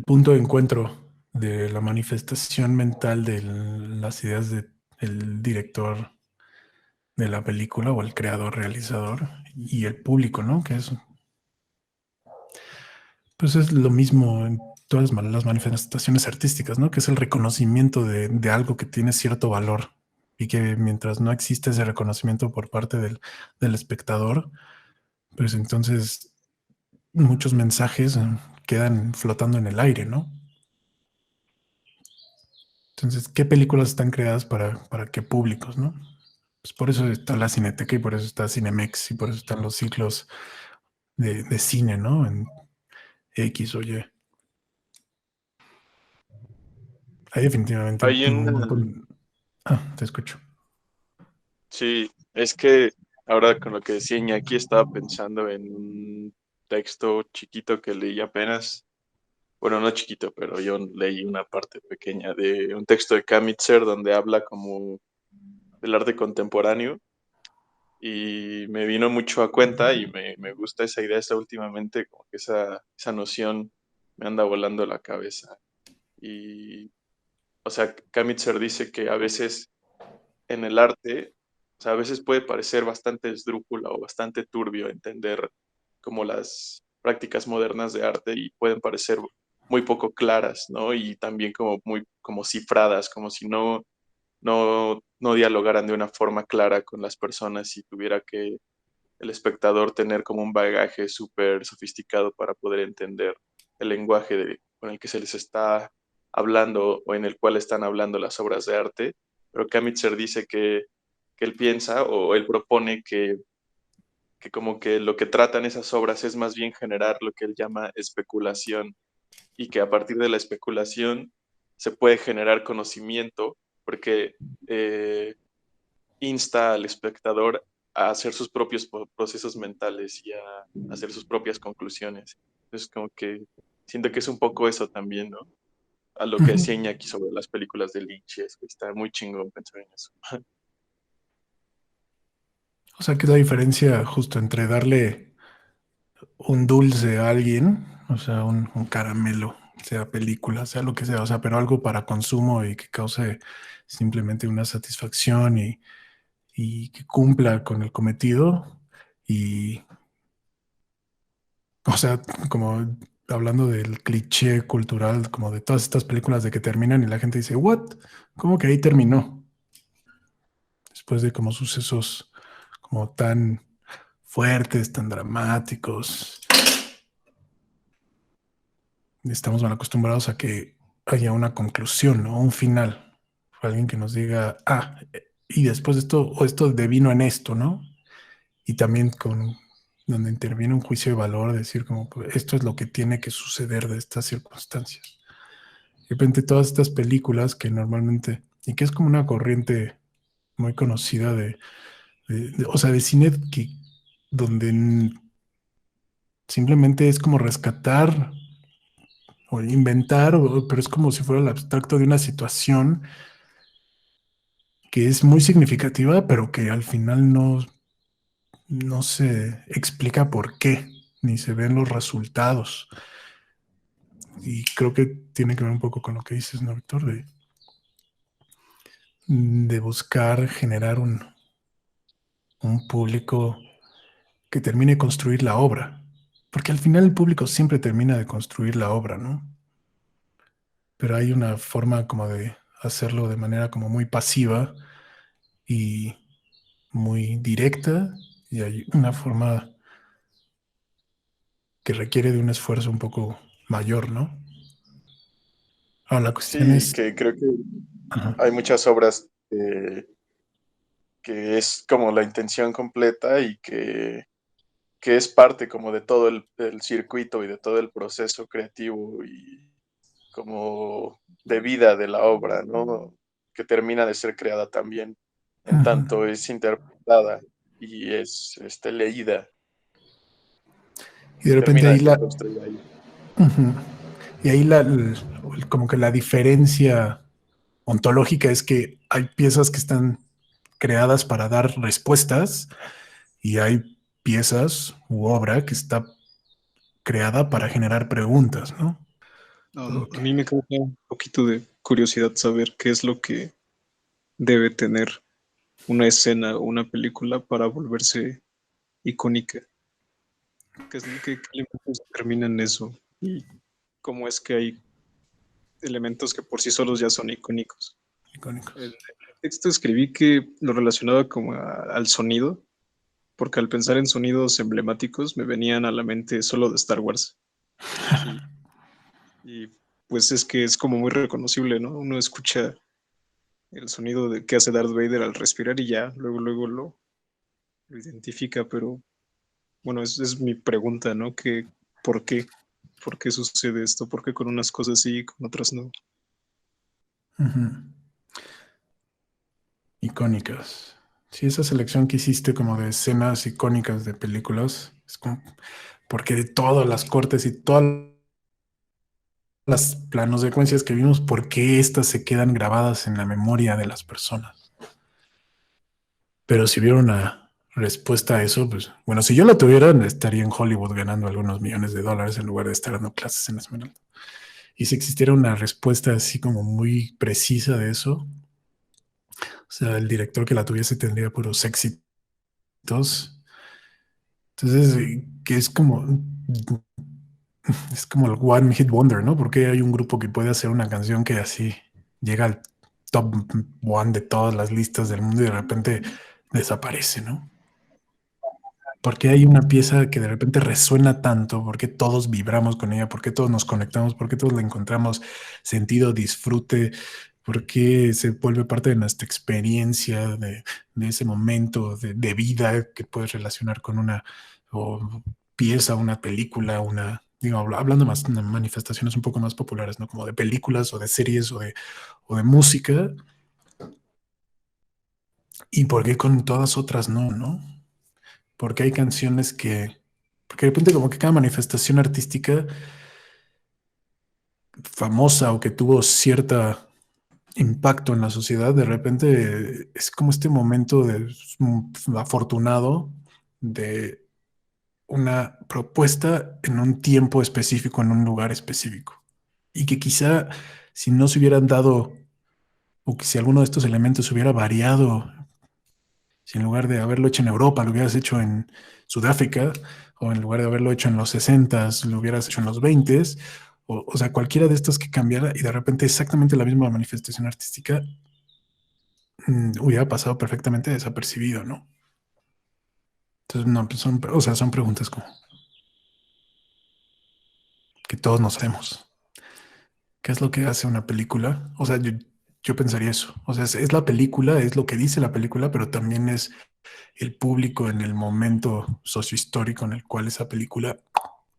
punto de encuentro de la manifestación mental de las ideas del director de la película o el creador, realizador y el público, ¿no? Que es, pues es lo mismo en todas las manifestaciones artísticas, ¿no? Que es el reconocimiento de algo que tiene cierto valor y que mientras no existe ese reconocimiento por parte del espectador, pues entonces muchos mensajes quedan flotando en el aire, ¿no? Entonces, ¿qué películas están creadas para qué públicos, no? Pues por eso está la Cineteca y por eso está Cinemex y por eso están los ciclos de cine, ¿no? En X o Y. Hay definitivamente Hay un una, montón. Ah, te escucho. sí, es que ahora con lo que decía Iñaki estaba pensando en un texto chiquito que leí apenas, bueno, no chiquito, pero yo leí una parte pequeña de un texto de Kamitzer donde habla como del arte contemporáneo y me vino mucho a cuenta y me gusta esa idea, esa últimamente, como que esa noción me anda volando la cabeza. Y, o sea, Kamitzer dice que a veces en el arte, o sea, a veces puede parecer bastante esdrújula o bastante turbio entender como las prácticas modernas de arte y pueden parecer muy poco claras, ¿no? Y también como muy como cifradas, como si no dialogaran de una forma clara con las personas y tuviera que el espectador tener como un bagaje súper sofisticado para poder entender el lenguaje con el que se les está hablando o en el cual están hablando las obras de arte. Pero Kamitzer dice que él piensa o él propone que que como que lo que tratan esas obras es más bien generar lo que él llama especulación, y que a partir de la especulación se puede generar conocimiento, porque insta al espectador a hacer sus propios procesos mentales y a hacer sus propias conclusiones. Entonces, como que siento que es un poco eso también, ¿no? A lo que decía Iñaki sobre las películas de Lynch, está muy chingón pensar en eso. O sea, que es la diferencia justo entre darle un dulce a alguien, o sea, un caramelo, sea película, sea lo que sea, o sea, pero algo para consumo y que cause simplemente una satisfacción y que cumpla con el cometido. Y, o sea, como hablando del cliché cultural, como de todas estas películas de que terminan y la gente dice, ¿what? ¿Cómo que ahí terminó? Después de como sucesos como tan fuertes, tan dramáticos. Estamos mal acostumbrados a que haya una conclusión, ¿no? Un final. Alguien que nos diga, y después de esto, o esto devino en esto, ¿no? Y también con donde interviene un juicio de valor, decir como, pues, esto es lo que tiene que suceder de estas circunstancias. De repente todas estas películas que normalmente, y que es como una corriente muy conocida o sea, de cine que, donde simplemente es como rescatar o inventar, pero es como si fuera el abstracto de una situación que es muy significativa, pero que al final no se explica por qué, ni se ven los resultados. Y creo que tiene que ver un poco con lo que dices, ¿no, Víctor? De buscar generar un público que termine de construir la obra. Porque al final el público siempre termina de construir la obra, ¿no? Pero hay una forma como de hacerlo de manera como muy pasiva y muy directa, y hay una forma que requiere de un esfuerzo un poco mayor, ¿no? Ahora, la cuestión Sí, es... que creo que Ajá. hay muchas obras que es como la intención completa y que es parte como de todo el circuito y de todo el proceso creativo y como de vida de la obra, ¿no? Que termina de ser creada también, en tanto es interpretada y es leída, Y de repente termina de ahí ser construida ahí. y ahí como que la diferencia ontológica es que hay piezas que están creadas para dar respuestas y hay piezas u obra que está creada para generar preguntas, ¿no? No, a Okay. mí me causa un poquito de curiosidad saber qué es lo que debe tener una escena o una película para volverse icónica. ¿Qué elementos determinan eso? ¿Y cómo es que hay elementos que por sí solos ya son icónicos? Icónicos. En el texto escribí que lo relacionaba como al sonido, porque al pensar en sonidos emblemáticos me venían a la mente solo de Star Wars. Sí. Y pues es que es como muy reconocible, ¿no? Uno escucha el sonido de que hace Darth Vader al respirar y ya, luego lo identifica, pero bueno, es mi pregunta, ¿no? ¿Por qué? ¿Por qué sucede esto? ¿Por qué con unas cosas sí y con otras no? Icónicas. Sí, esa selección que hiciste como de escenas icónicas de películas, es como porque de todas las cortes y todas las planos secuencias que vimos, ¿por qué estas se quedan grabadas en la memoria de las personas? Pero si hubiera una respuesta a eso, pues bueno, si yo la tuviera, estaría en Hollywood ganando algunos millones de dólares en lugar de estar dando clases en Esmeralda. Y si existiera una respuesta así como muy precisa de eso, o sea, el director que la tuviese tendría puros éxitos. Entonces, que es como el One Hit Wonder, ¿no? Porque hay un grupo que puede hacer una canción que así llega al top one de todas las listas del mundo y de repente desaparece, ¿no? Porque hay una pieza que de repente resuena tanto, porque todos vibramos con ella, porque todos nos conectamos, porque todos le encontramos sentido, disfrute, ¿Por qué se vuelve parte de nuestra experiencia, de ese momento de vida que puedes relacionar con una o pieza, una película, digo, hablando más de manifestaciones un poco más populares, ¿no? Como de películas o de series o de música, y por qué con todas otras no, ¿no? Porque hay canciones porque de repente como que cada manifestación artística famosa o que tuvo cierta impacto en la sociedad, de repente es como este momento afortunado de una propuesta en un tiempo específico, en un lugar específico. Y que quizá si no se hubieran dado, o que si alguno de estos elementos hubiera variado, si en lugar de haberlo hecho en Europa, lo hubieras hecho en Sudáfrica, o en lugar de haberlo hecho en los 60s, lo hubieras hecho en los 20s, o sea, cualquiera de estos que cambiara y de repente exactamente la misma manifestación artística hubiera pasado perfectamente desapercibido, ¿no? Entonces, no, pues o sea, son preguntas como que todos nos hacemos. ¿Qué es lo que hace una película? O sea, yo pensaría eso. O sea, es la película, es lo que dice la película, pero también es el público en el momento sociohistórico en el cual esa película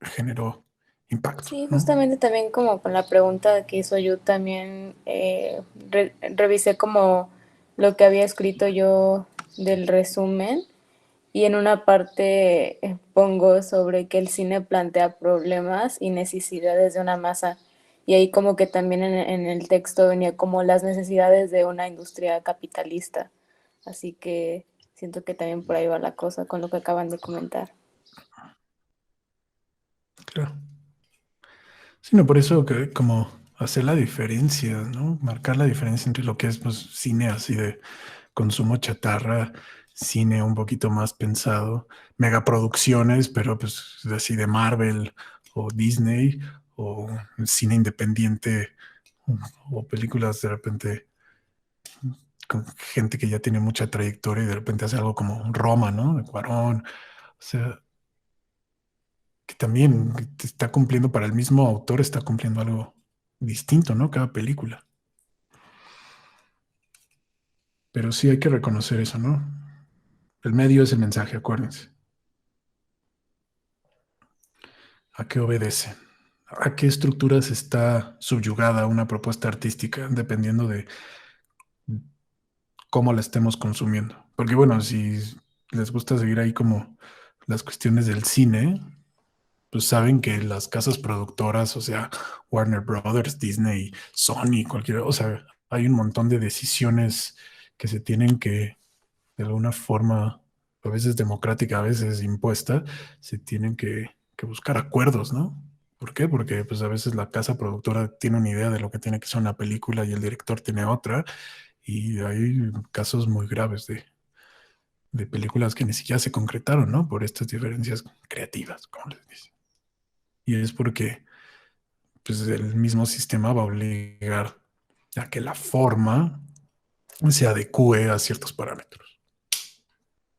generó impacto, Sí, ¿no? justamente también como con la pregunta que hizo yo también revisé como lo que había escrito yo del resumen y en una parte pongo sobre que el cine plantea problemas y necesidades de una masa y ahí como que también en el texto venía como las necesidades de una industria capitalista, así que siento que también por ahí va la cosa con lo que acaban de comentar. Claro. Sí, no, por eso que como hacer la diferencia, ¿no? Marcar la diferencia entre lo que es pues, cine así de consumo chatarra, cine un poquito más pensado, megaproducciones, pero pues así de Marvel o Disney o cine independiente o películas de repente con gente que ya tiene mucha trayectoria y de repente hace algo como Roma, ¿no? De Cuarón. O sea, que también está cumpliendo para el mismo autor, está cumpliendo algo distinto, ¿no? Cada película. Pero sí hay que reconocer eso, ¿no? El medio es el mensaje, acuérdense. ¿A qué obedece? ¿A qué estructuras está subyugada una propuesta artística dependiendo de cómo la estemos consumiendo? Porque bueno, si les gusta seguir ahí como las cuestiones del cine, pues saben que las casas productoras, o sea, Warner Brothers, Disney, Sony, cualquiera, o sea, hay un montón de decisiones que se tienen que, de alguna forma, a veces democrática, a veces impuesta, se tienen que buscar acuerdos, ¿no? ¿Por qué? Porque pues a veces la casa productora tiene una idea de lo que tiene que ser una película y el director tiene otra, y hay casos muy graves de películas que ni siquiera se concretaron, ¿no? Por estas diferencias creativas, como les dice. Y es porque pues, el mismo sistema va a obligar a que la forma se adecue a ciertos parámetros.